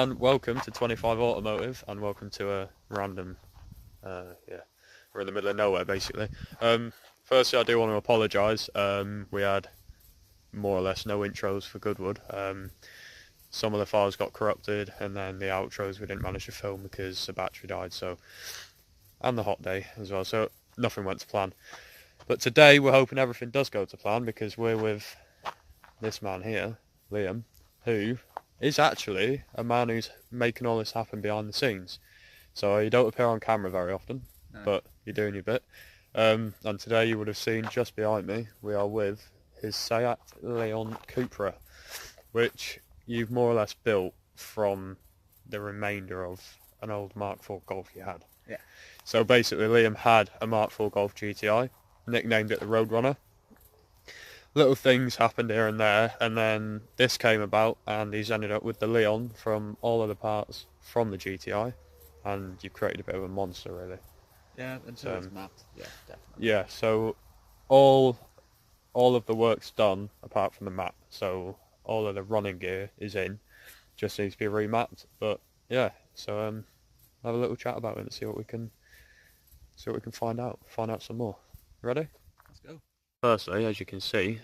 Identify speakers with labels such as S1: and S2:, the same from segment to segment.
S1: and welcome to 25 Automotive, and welcome to a random, we're in the middle of nowhere basically. Firstly, I do want to apologise. We had more or less no intros for Goodwood. Some of the files got corrupted, and then the outros we didn't manage to film because the battery died, and the hot day as well, so nothing went to plan. But today we're hoping everything does go to plan, because we're with this man here, Liam, who is actually a man who's making all this happen behind the scenes. So you don't appear on camera very often, no, but you're doing your bit. And today you would have seen just behind me, we are with his Seat Leon Cupra, which you've more or less built from the remainder of an old Mark IV Golf you had.
S2: Yeah.
S1: So basically Liam had a Mark IV Golf GTI, nicknamed it the Roadrunner. Little things happened here and there, and then this came about, and he's ended up with the Leon from all of the parts from the GTI, and you've created a bit of a monster, really.
S2: Yeah, until it's mapped. Yeah, definitely.
S1: Yeah, so all of the work's done apart from the map, so all of the running gear is in, just needs to be remapped. But yeah, so have a little chat about it and see what we can find out some more. Ready?
S2: Let's go.
S1: Firstly, as you can see,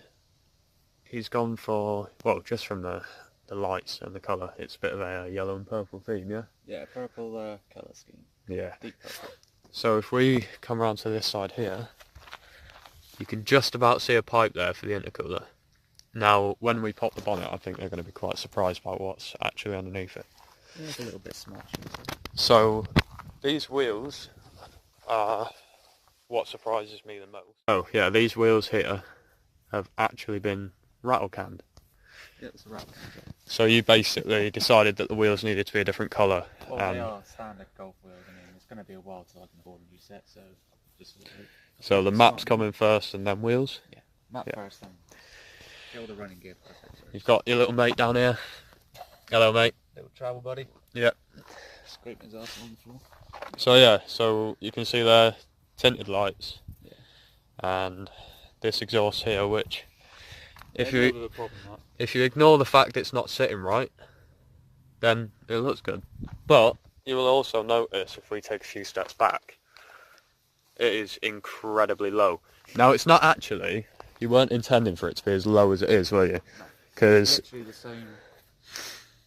S1: he's gone for, well, just from the lights and the colour, it's a bit of a yellow and purple theme, yeah?
S2: Yeah, purple colour scheme.
S1: Yeah.
S2: Deep purple.
S1: So if we come around to this side here, you can just about see a pipe there for the intercooler. Now, when we pop the bonnet, I think they're going to be quite surprised by what's actually underneath it.
S2: Yeah, it's a little bit smudged.
S1: So, these wheels are what surprises me the most. Oh yeah, these wheels here have actually been rattle canned.
S2: Yeah, it's a rattle can.
S1: So you basically decided that the wheels needed to be a different colour.
S2: Well, they are standard golf wheels. I mean, it's going to be a while till I can afford a new set, so just.
S1: So the map's coming first, and then wheels.
S2: Yeah, map first, then get all the running gear perfect first.
S1: You've got your little mate down here. Hello, mate.
S2: Little travel buddy.
S1: Yeah.
S2: Scraping his arse on the floor.
S1: So yeah, so you can see there tinted lights, and this exhaust here, which if you ignore the fact it's not sitting right, then it looks good. But you will also notice, if we take a few steps back, it is incredibly low. Now it's not actually, you weren't intending for it to be as low as it is, were you? Because
S2: literally the same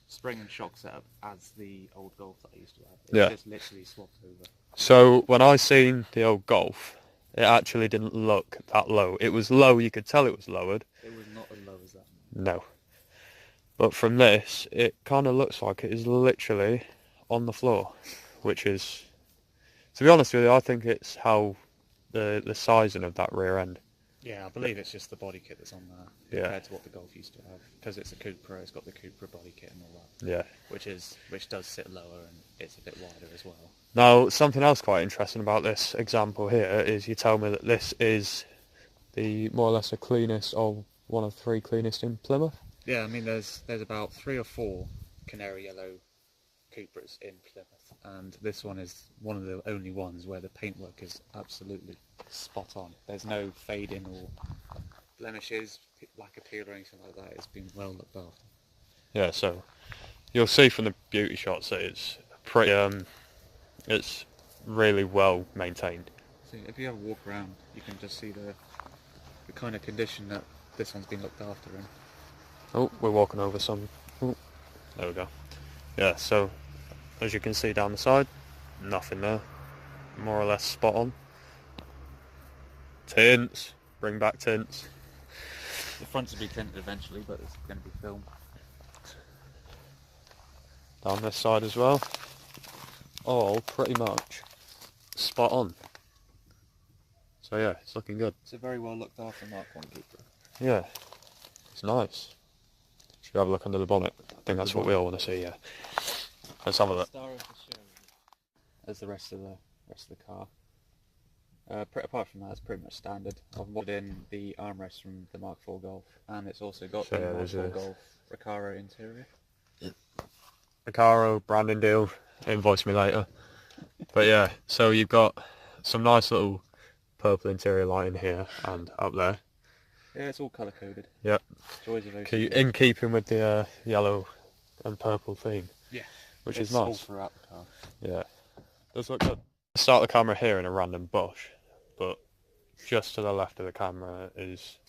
S2: spring and shock setup as the old Golf that I used to have. It's just literally swapped over.
S1: So when I seen the old Golf, it actually didn't look that low. It was low, you could tell it was lowered.
S2: It was not as low as that.
S1: No. But from this, it kind of looks like it is literally on the floor, which is, to be honest with you, I think it's how the sizing of that rear end.
S2: Yeah, I believe it's just the body kit that's on there compared to what the Golf used to have. Because it's a Cupra, it's got the Cupra body kit and all that.
S1: Yeah.
S2: Which does sit lower, and it's a bit wider as well.
S1: Now, something else quite interesting about this example here is you tell me that this is the more or less the cleanest, or one of 3 cleanest in Plymouth.
S2: Yeah, I mean there's about 3 or 4 canary yellow Cupras in Plymouth, and this one is one of the only ones where the paintwork is absolutely spot on. There's no fading or blemishes, lack of peel or anything like that. It's been well looked after. Yeah,
S1: so you'll see from the beauty shots that it's pretty, it's really well maintained.
S2: So if you have a walk around, you can just see the kind of condition that this one's been looked after in.
S1: Oh, we're walking over some. Oh, there we go. Yeah, so as you can see down the side, nothing there. More or less spot on. Tints, bring back tints.
S2: The fronts will be tinted eventually, but it's going to be filmed.
S1: Down this side as well. All pretty much spot on. So yeah, it's looking good.
S2: It's a very well looked after Mark I Cupra.
S1: Yeah, it's nice. Should we have a look under the bonnet? I think that's what we all want to see. Yeah. Let's have a look.
S2: As the rest of the car. Apart from that, it's pretty much standard. I've modded in the armrest from the Mark IV Golf, and it's also got the Mark IV Golf Recaro interior.
S1: Recaro branding deal. Invoice me later. But yeah, so you've got some nice little purple interior lighting here and up there.
S2: Yeah, it's all colour coded.
S1: Yep.
S2: Joys of
S1: In keeping with the yellow and purple theme.
S2: Yeah.
S1: which
S2: it's
S1: is nice.
S2: all throughout the car.
S1: Yeah, does look good. Start the camera here in a random bush, but just to the left of the camera is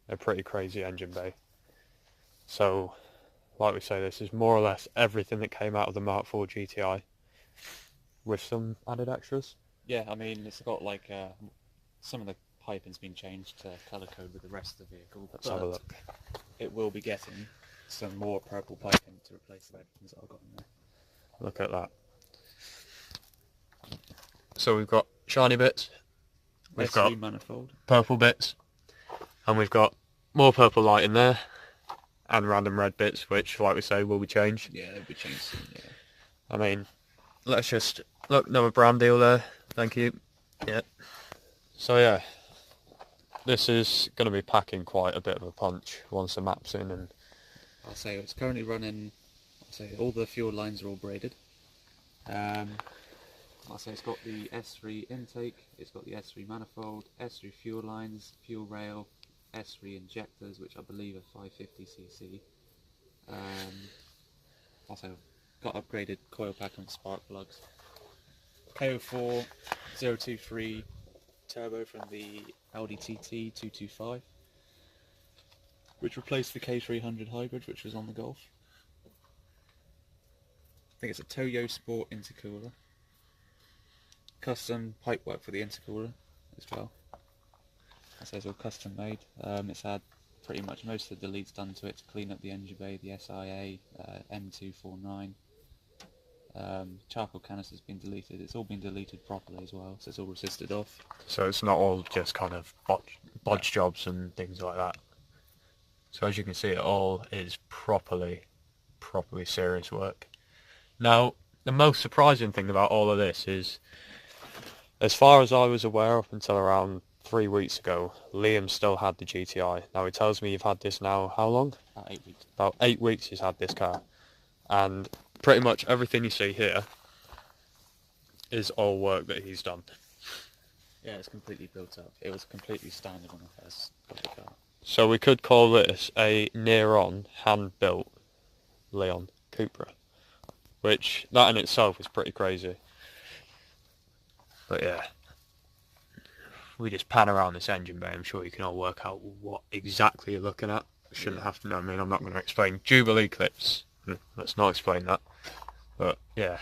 S1: a pretty crazy engine bay. So, like we say, this is more or less everything that came out of the Mark IV GTI, with some added extras.
S2: Yeah, I mean, it's got like some of the piping's been changed to colour code with the rest of the vehicle.
S1: Let's have a look.
S2: It will be getting some more purple piping to replace the red ones that I've got in there.
S1: Look at that. So we've got shiny bits, we've got
S2: manifold,
S1: purple bits, and we've got more purple light in there, and random red bits, which, like we say, will be changed.
S2: Yeah, they'll be changed soon, yeah.
S1: I mean, let's just look, another brand deal there. Thank you. Yeah. So yeah, this is going to be packing quite a bit of a punch once the map's in, and
S2: I'll say it's currently running. I'll say all the fuel lines are all braided. I'll say it's got the S3 intake, it's got the S3 manifold, S3 fuel lines, fuel rail, S3 injectors, which I believe are 550cc. Also got upgraded coil pack and spark plugs. KO4 023 turbo from the Audi TT 225, which replaced the K300 hybrid, which was on the Golf. I think it's a Toyo Sport intercooler. Custom pipework for the intercooler as well. That says all custom made. It's had pretty much most of the deletes done to it to clean up the engine bay, the SIA, M249. Charcoal canister's been deleted. It's all been deleted properly as well, so it's all resisted off.
S1: so it's not all just kind of bodge jobs and things like that. So as you can see, it all is properly serious work. Now, the most surprising thing about all of this is, as far as I was aware up until around 3 weeks ago, Liam still had the GTI. Now he tells me you've had this now, how long?
S2: About 8 weeks.
S1: About 8 weeks he's had this car. And pretty much everything you see here is all work that he's done.
S2: Yeah, it's completely built up. It was completely standard when I first got the car.
S1: So we could call this a near-on, hand-built Leon Cupra. Which, that in itself is pretty crazy. But yeah, we just pan around this engine bay. I'm sure you can all work out what exactly you're looking at. Shouldn't have to know. I mean, I'm not going to explain Jubilee clips. Let's not explain that. But yeah,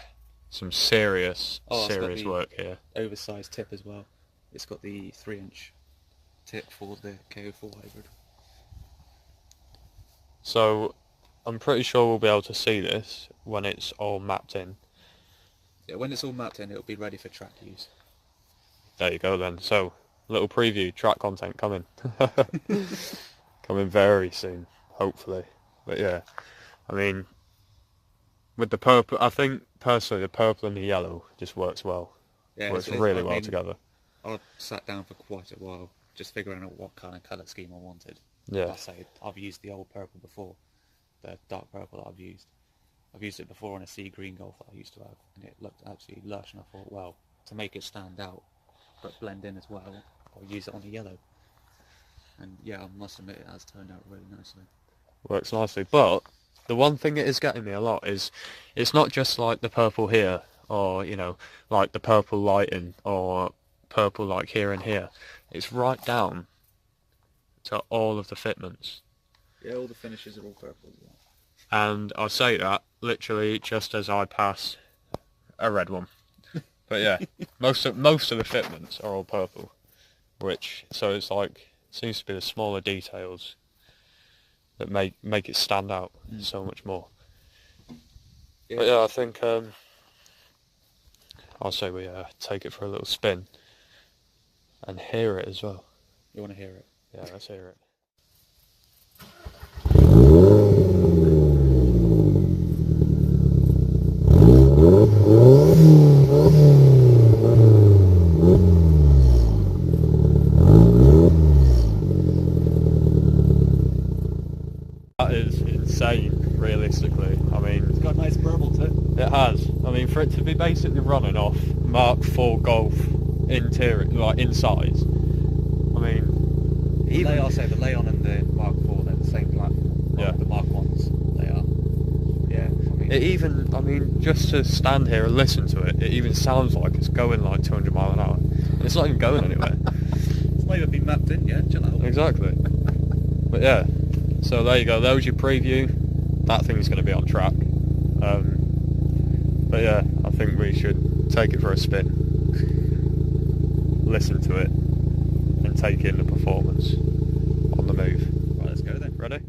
S1: some serious work here.
S2: Oversized tip as well. It's got the 3-inch tip for the KO4 hybrid.
S1: So I'm pretty sure we'll be able to see this when it's all mapped in.
S2: Yeah, when it's all mapped in, it'll be ready for track use.
S1: There you go then. So, little preview, track content coming. Coming very soon, hopefully. But yeah, I mean, with the purple, I think personally the purple and the yellow just works well.
S2: Yeah,
S1: works really well together.
S2: I sat down for quite a while just figuring out what kind of colour scheme I wanted.
S1: Yeah.
S2: I say I've used the old purple before, the dark purple that I've used. I've used it before on a sea green Golf that I used to have, and it looked absolutely lush, and I thought, well, to make it stand out, but blend in as well, I'll use it on the yellow. And yeah, I must admit it has turned out really nicely.
S1: Works nicely, but the one thing that is getting me a lot is it's not just like the purple here, or, you know, like the purple lighting, or purple like here and here. It's right down to all of the fitments.
S2: Yeah, all the finishes are all purple as well.
S1: And I say that literally just as I pass a red one. But yeah, most of the fitments are all purple, so it's like, seems to be the smaller details that make it stand out so much more. Yeah. But yeah, I think I'll say we take it for a little spin and hear it as well.
S2: You want to hear it?
S1: Yeah, let's hear it. That is insane, realistically. I mean,
S2: It's got a nice burble to it.
S1: it has. I mean, for it to be basically running off Mark IV Golf interior, like inside. I mean, even
S2: I'll say the Leon and the Mark IV, they're the same platform.
S1: Yeah.
S2: The Mark 1s, they are. Yeah, I
S1: It even, I mean, just to stand here and listen to it, it even sounds like it's going like 200 mile an hour. And it's not even going anywhere.
S2: It's not even been mapped in yet, chill out.
S1: Exactly. But yeah, so there you go, there was your preview. That thing's going to be on track. But yeah, I think we should take it for a spin, listen to it, and take in the performance on the move.
S2: Right, let's go then.
S1: Ready?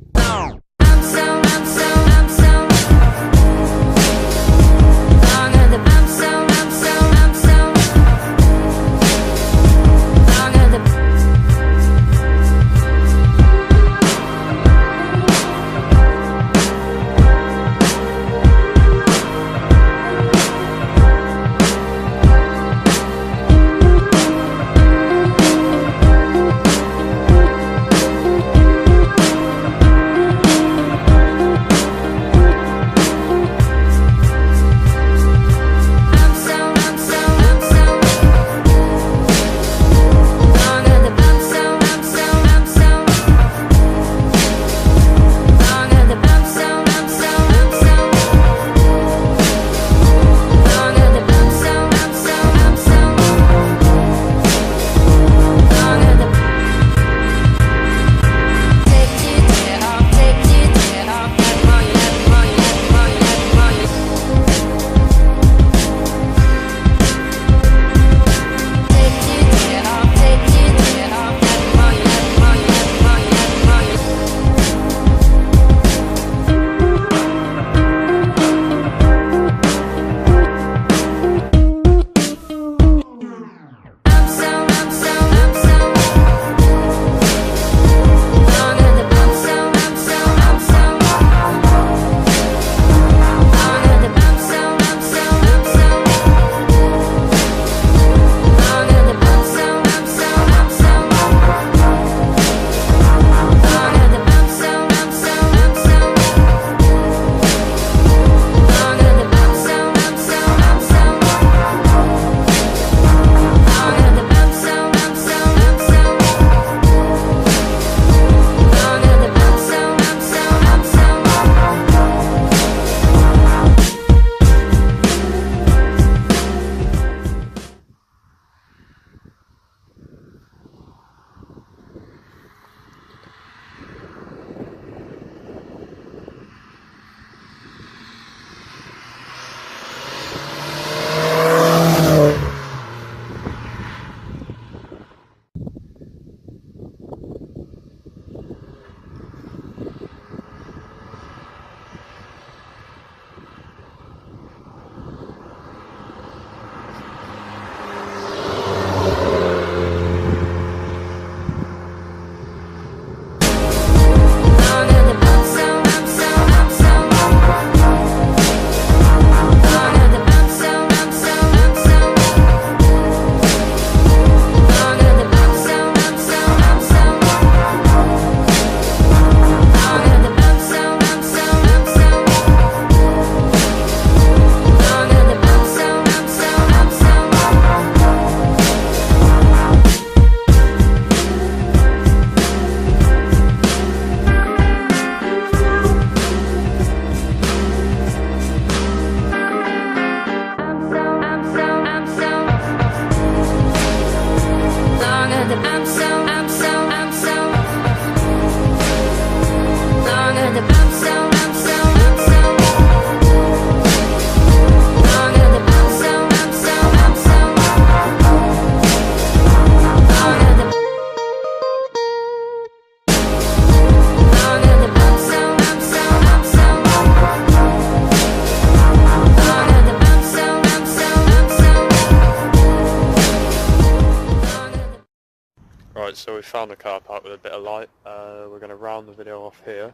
S1: Right, so we found a car park with a bit of light. We're going to round the video off here,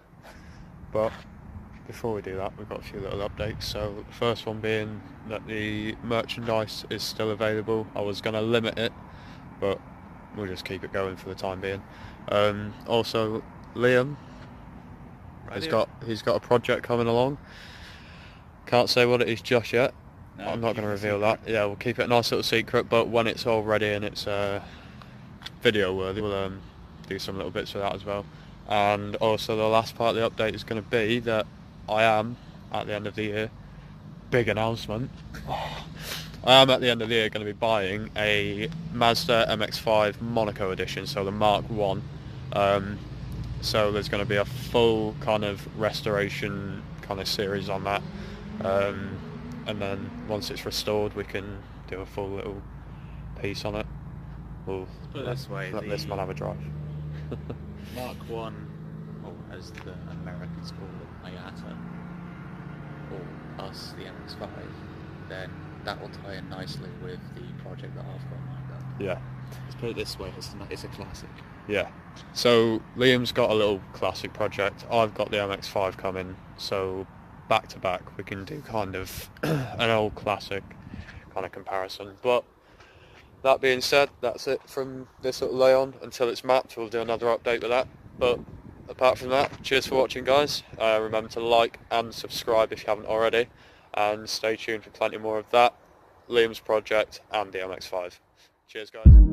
S1: but before we do that we've got a few little updates. So the first one being that the merchandise is still available. I was going to limit it, but we'll just keep it going for the time being. Also, Liam he's got a project coming along. Can't say what it is just yet. No, I'm not going to reveal that. Yeah, we'll keep it a nice little secret, but when it's all ready and it's video worthy, we'll do some little bits for that as well. And also the last part of the update is going to be that I am at the end of the year. Big announcement. I am at the end of the year going to be buying a Mazda MX-5 Monaco edition, so the Mark 1. So there's going to be a full kind of restoration kind of series on that. And then once it's restored, we can do a full little piece on it. We'll
S2: Put it this way,
S1: let this one have a drive.
S2: Mark 1, or as the Americans call it, Mayata, or us, the MX-5, then that will tie in nicely with the project that I've got lined up.
S1: Yeah.
S2: Let's put it this way, it's a classic.
S1: Yeah. So Liam's got a little classic project. I've got the MX-5 coming. So back to back, we can do kind of an old classic kind of comparison. But that being said, that's it from this little Leon. Until it's mapped, we'll do another update with that. But apart from that, cheers for watching, guys. Remember to like and subscribe if you haven't already. And stay tuned for plenty more of that, Liam's project and the MX-5. Cheers, guys.